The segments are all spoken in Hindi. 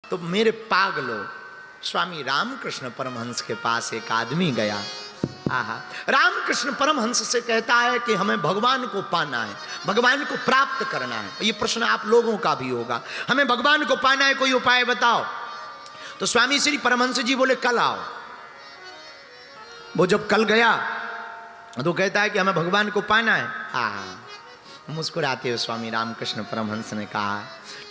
तो मेरे पागलो, स्वामी रामकृष्ण परमहंस के पास एक आदमी गया। आहा, रामकृष्ण परमहंस से कहता है कि हमें भगवान को पाना है, भगवान को प्राप्त करना है। ये प्रश्न आप लोगों का भी होगा, हमें भगवान को पाना है, कोई उपाय बताओ। तो स्वामी श्री परमहंस जी बोले कल आओ। वो जब कल गया तो कहता है कि हमें भगवान को पाना है। मुस्कुराते हुए स्वामी रामकृष्ण परमहंस ने कहा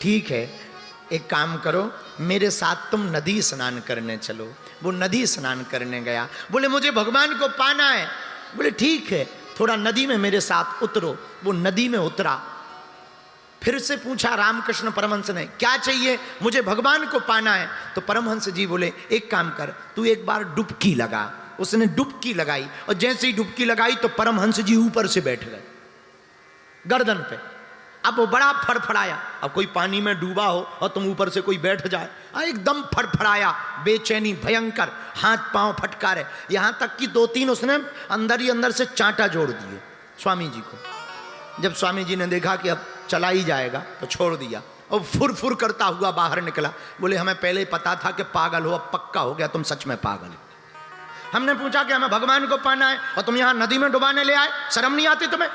ठीक है, एक काम करो, मेरे साथ तुम नदी स्नान करने चलो। वो नदी स्नान करने गया। बोले मुझे भगवान को पाना है। बोले ठीक है, थोड़ा नदी में मेरे साथ उतरो। वो नदी में उतरा। फिर से पूछा रामकृष्ण परमहंस ने क्या चाहिए? मुझे भगवान को पाना है। तो परमहंस जी बोले एक काम कर, तू एक बार डुबकी लगा। उसने डुबकी लगाई और जैसे ही डुबकी लगाई तो परमहंस जी ऊपर से बैठ गए गर्दन पे। अब वो बड़ा फड़फड़ाया। अब कोई पानी में डूबा हो और तुम ऊपर से कोई बैठ जाए, एकदम फड़फड़ाया, बेचैनी भयंकर, हाथ पांव फटकारे, यहां तक कि 2-3 उसने अंदर ही अंदर से चांटा जोड़ दिए स्वामी जी को। जब स्वामी जी ने देखा कि अब चला ही जाएगा तो छोड़ दिया और फुर फुर करता हुआ बाहर निकला। बोले हमें पहले ही पता था कि पागल हो, अब पक्का हो गया, तुम सच में पागल हो। हमने पूछा कि हमें भगवान को पाना है और तुम यहां नदी में डुबाने ले आए, शर्म नहीं आती तुम्हें?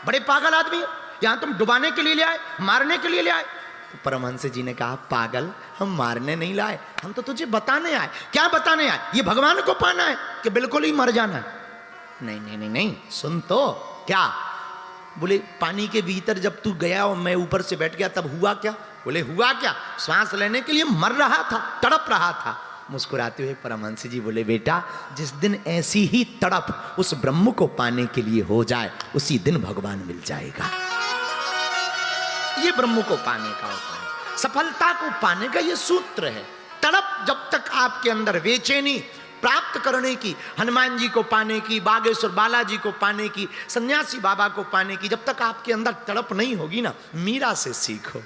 बड़े पागल आदमी, यहां तुम डुबाने के लिए ले आए, मारने के लिए ले आए। तो परमहंस जी ने कहा पागल, हम मारने नहीं लाए, हम तो तुझे बताने आए। क्या बताने आए? ये भगवान को पाना है कि बिल्कुल ही मर जाना है? नहीं नहीं नहीं नहीं, सुन तो। क्या? बोले पानी के भीतर जब तू गया और मैं ऊपर से बैठ गया तब हुआ क्या? बोले हुआ क्या, सांस लेने के लिए मर रहा था, तड़प रहा था। मुस्कुराते हुए परमहंस जी बोले बेटा, जिस दिन ऐसी ही तड़प उस ब्रह्म को पाने के लिए हो जाए उसी दिन भगवान मिल जाएगा। ये ब्रह्म को पाने का उपाय, सफलता को पाने का ये सूत्र है। तड़प जब तक आपके अंदर, बेचैनी प्राप्त करने की, हनुमान जी को पाने की, बागेश्वर बालाजी को पाने की, सन्यासी बाबा को पाने की, जब तक आपके अंदर तड़प नहीं होगी ना, मीरा से सीखो।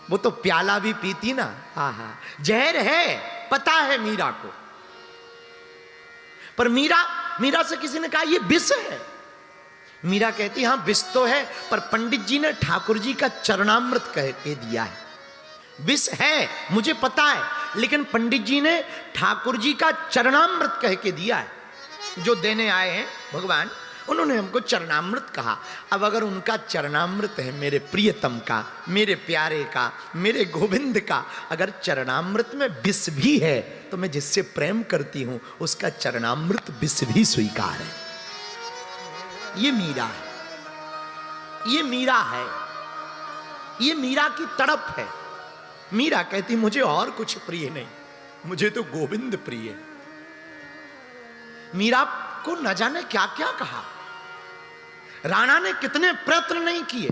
वो तो प्याला भी पीती ना, आहा, जहर है पता है मीरा को, पर मीरा से किसी ने कहा ये विष है। मीरा कहती हाँ विष तो है, पर पंडित जी ने ठाकुर जी का चरणामृत कह के दिया है। विष है मुझे पता है, लेकिन पंडित जी ने ठाकुर जी का चरणामृत कह के दिया है। जो देने आए हैं भगवान, उन्होंने हमको चरणामृत कहा। अब अगर उनका चरणामृत है, मेरे प्रियतम का, मेरे प्यारे का, मेरे गोविंद का, अगर चरणामृत में विष भी है तो मैं जिससे प्रेम करती हूं उसका चरणामृत विष भी स्वीकार है। ये मीरा है, ये मीरा है, ये मीरा की तड़प है। मीरा कहती मुझे और कुछ प्रिय नहीं, मुझे तो गोविंद प्रिय है। मीरा को न जाने क्या क्या कहा, राणा ने कितने प्रयत्न नहीं किए,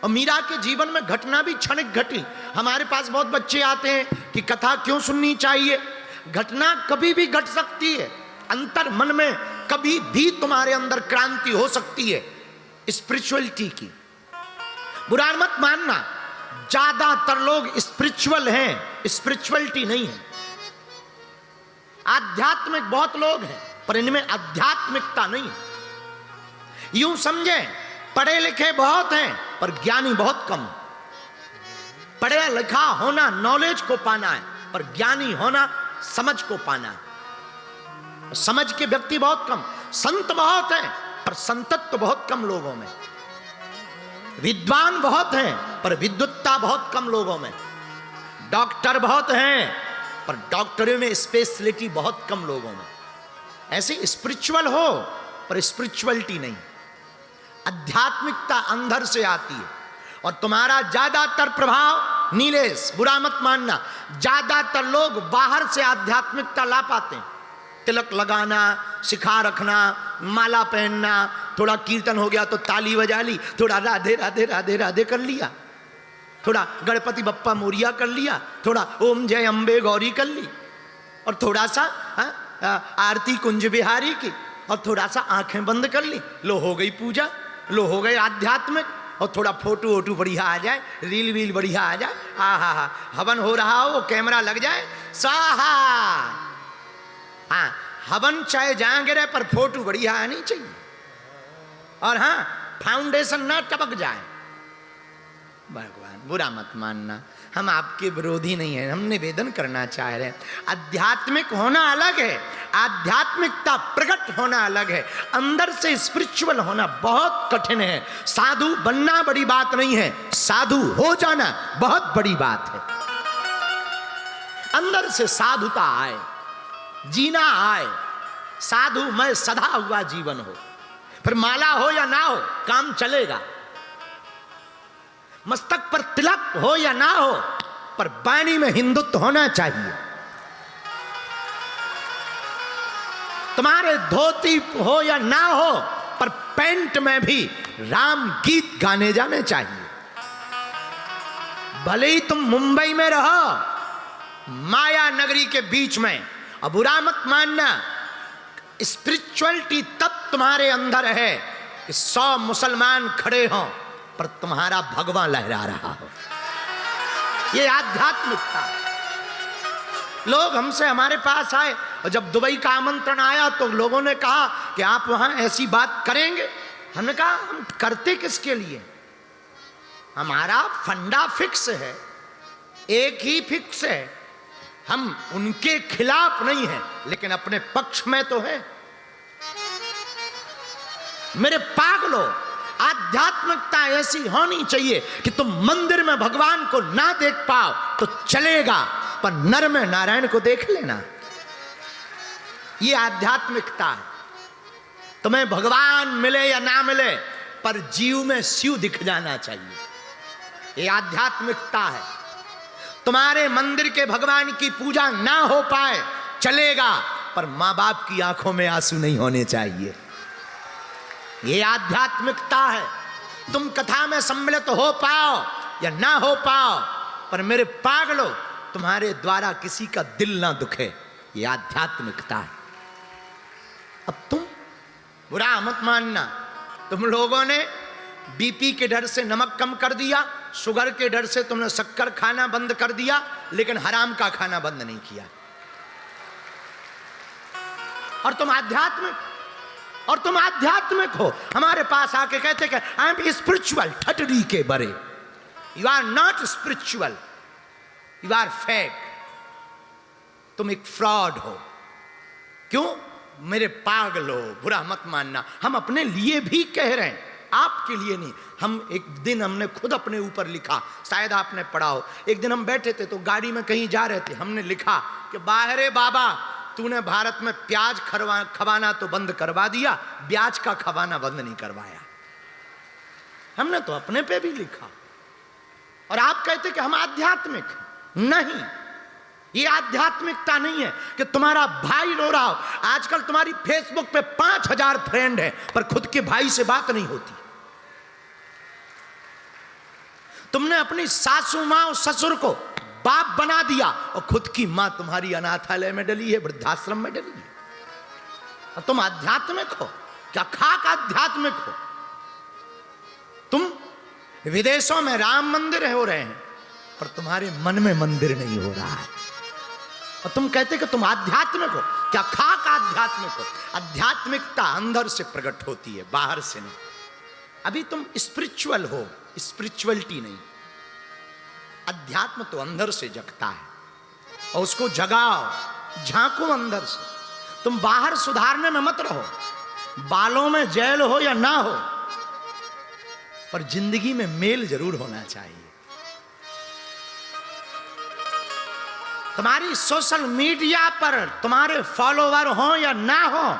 और मीरा के जीवन में घटना भी क्षणिक घटी। हमारे पास बहुत बच्चे आते हैं कि कथा क्यों सुननी चाहिए। घटना कभी भी घट सकती है, अंतर मन में कभी भी तुम्हारे अंदर क्रांति हो सकती है स्पिरिचुअलिटी की। बुरा मत मानना, ज्यादातर लोग स्पिरिचुअल हैं, स्पिरिचुअलिटी नहीं है। आध्यात्मिक बहुत लोग हैं पर इनमें आध्यात्मिकता नहीं है। यूं समझें, पढ़े लिखे बहुत हैं पर ज्ञानी बहुत कम। पढ़ा लिखा होना नॉलेज को पाना है, पर ज्ञानी होना समझ को पाना है। समझ के व्यक्ति बहुत कम, संत बहुत हैं पर संतत्व बहुत कम लोगों में। विद्वान बहुत हैं पर विद्वत्ता बहुत कम लोगों में। डॉक्टर बहुत हैं पर डॉक्टरी में स्पेशलिटी बहुत कम लोगों में। ऐसे स्पिरिचुअल हो पर स्पिरिचुअलिटी नहीं। आध्यात्मिकता अंदर से आती है, और तुम्हारा ज्यादातर प्रभाव, नीलेश बुरा मत मानना, ज्यादातर लोग बाहर से आध्यात्मिकता ला पाते हैं। तिलक लगाना, सिखा रखना, माला पहनना, थोड़ा कीर्तन हो गया तो ताली बजा ली, थोड़ा राधे राधे राधे राधे कर लिया, थोड़ा गणपति बप्पा मोरिया कर लिया, थोड़ा ओम जय अम्बे गौरी कर ली, और थोड़ा सा आरती कुंज बिहारी की, और थोड़ा सा आंखें बंद कर ली, लो हो गई पूजा, लो हो गए आध्यात्मिक। और थोड़ा फोटो वोटो बढ़िया आ जाए, रील वील बढ़िया आ जाए, आहा हवन हो रहा हो, कैमरा लग जाए, स्वाहा। हाँ, हवन चाहे जहां गिरे पर फोटो बढ़िया आनी चाहिए, और हाँ फाउंडेशन ना टपक जाए। भगवान बुरा मत मानना, हम आपके विरोधी नहीं हैं, हम निवेदन करना चाह रहे हैं। आध्यात्मिक होना अलग है, आध्यात्मिकता प्रकट होना अलग है, अंदर से स्पिरिचुअल होना बहुत कठिन है। साधु बनना बड़ी बात नहीं है, साधु हो जाना बहुत बड़ी बात है। अंदर से साधुता आए, जीना आए, साधुमय सदा हुआ जीवन हो, फिर माला हो या ना हो काम चलेगा, मस्तक पर तिलक हो या ना हो पर वाणी में हिंदुत्व होना चाहिए, तुम्हारे धोती हो या ना हो पर पैंट में भी राम गीत गाने जाने चाहिए। भले ही तुम मुंबई में रहो, माया नगरी के बीच में, अब बुरा मत मानना, स्पिरिचुअलिटी तब तुम्हारे अंदर है कि 100 मुसलमान खड़े हों पर तुम्हारा भगवा लहरा रहा हो। ये आध्यात्मिकता। लोग हमसे हमारे पास आए और जब दुबई का आमंत्रण आया तो लोगों ने कहा कि आप वहां ऐसी बात करेंगे। हमने कहा हम करते किसके लिए, हमारा फंडा फिक्स है, एक ही फिक्स है, हम उनके खिलाफ नहीं हैं लेकिन अपने पक्ष में तो है। मेरे पागलों, आध्यात्मिकता ऐसी होनी चाहिए कि तुम मंदिर में भगवान को ना देख पाओ तो चलेगा, पर नर में नारायण को देख लेना। ये आध्यात्मिकता है। तुम्हें भगवान मिले या ना मिले पर जीव में शिव दिख जाना चाहिए, ये आध्यात्मिकता है। तुम्हारे मंदिर के भगवान की पूजा ना हो पाए चलेगा, पर मां बाप की आंखों में आंसू नहीं होने चाहिए, ये आध्यात्मिकता है। तुम कथा में सम्मिलित हो पाओ या ना हो पाओ पर मेरे पागलों तुम्हारे द्वारा किसी का दिल ना दुखे, ये आध्यात्मिकता है। अब तुम बुरा मत मानना, तुम लोगों ने बीपी के डर से नमक कम कर दिया, शुगर के डर से तुमने शक्कर खाना बंद कर दिया, लेकिन हराम का खाना बंद नहीं किया। और तुम आध्यात्मिक हो। हमारे पास आके कहते कि आई एम स्पिरिचुअल, ठटरी के बरे। You are not spiritual, you are fake, तुम एक फ्रॉड हो। क्यों? मेरे पागल हो, बुरा मत मानना, हम अपने लिए भी कह रहे हैं, आपके लिए नहीं। हम एक दिन हमने खुद अपने ऊपर लिखा, शायद आपने पढ़ा हो। एक दिन हम बैठे थे तो गाड़ी में कहीं जा रहे थे, हमने लिखा कि बाहरे बाबा तूने भारत में प्याज खवाना तो बंद करवा दिया, ब्याज का खवाना बंद नहीं करवाया। हमने तो अपने पे भी लिखा। और आप कहते कि हम आध्यात्मिक नहीं, ये आध्यात्मिकता नहीं है कि तुम्हारा भाई रो रहा हो। आजकल तुम्हारी फेसबुक पे 5000 फ्रेंड है पर खुद के भाई से बात नहीं होती। तुमने अपनी सासू मां और ससुर को बाप बना दिया और खुद की मां तुम्हारी अनाथालय में डली है, वृद्धाश्रम में डली है। और तुम आध्यात्मिक हो क्या? खाक आध्यात्मिक हो। तुम विदेशों में राम मंदिर हो रहे हैं पर तुम्हारे मन में मंदिर नहीं हो रहा है, और तुम कहते कि तुम आध्यात्मिक हो क्या? खाक आध्यात्मिक हो। आध्यात्मिकता अंदर से प्रकट होती है, बाहर से नहीं। अभी तुम स्पिरिचुअल हो, स्पिरिचुअलिटी नहीं। अध्यात्म तो अंदर से जगता है और उसको जगाओ, झांको अंदर से। तुम बाहर सुधारने में मत रहो, बालों में जेल हो या ना हो पर जिंदगी में मेल जरूर होना चाहिए। तुम्हारी सोशल मीडिया पर तुम्हारे फॉलोवर हो या ना हो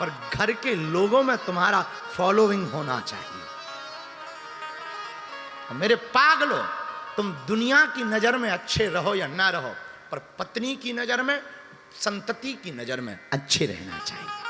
पर घर के लोगों में तुम्हारा फॉलोइंग होना चाहिए। मेरे पागलों, तुम दुनिया की नजर में अच्छे रहो या ना रहो पर पत्नी की नजर में, संतति की नजर में अच्छे रहना चाहिए।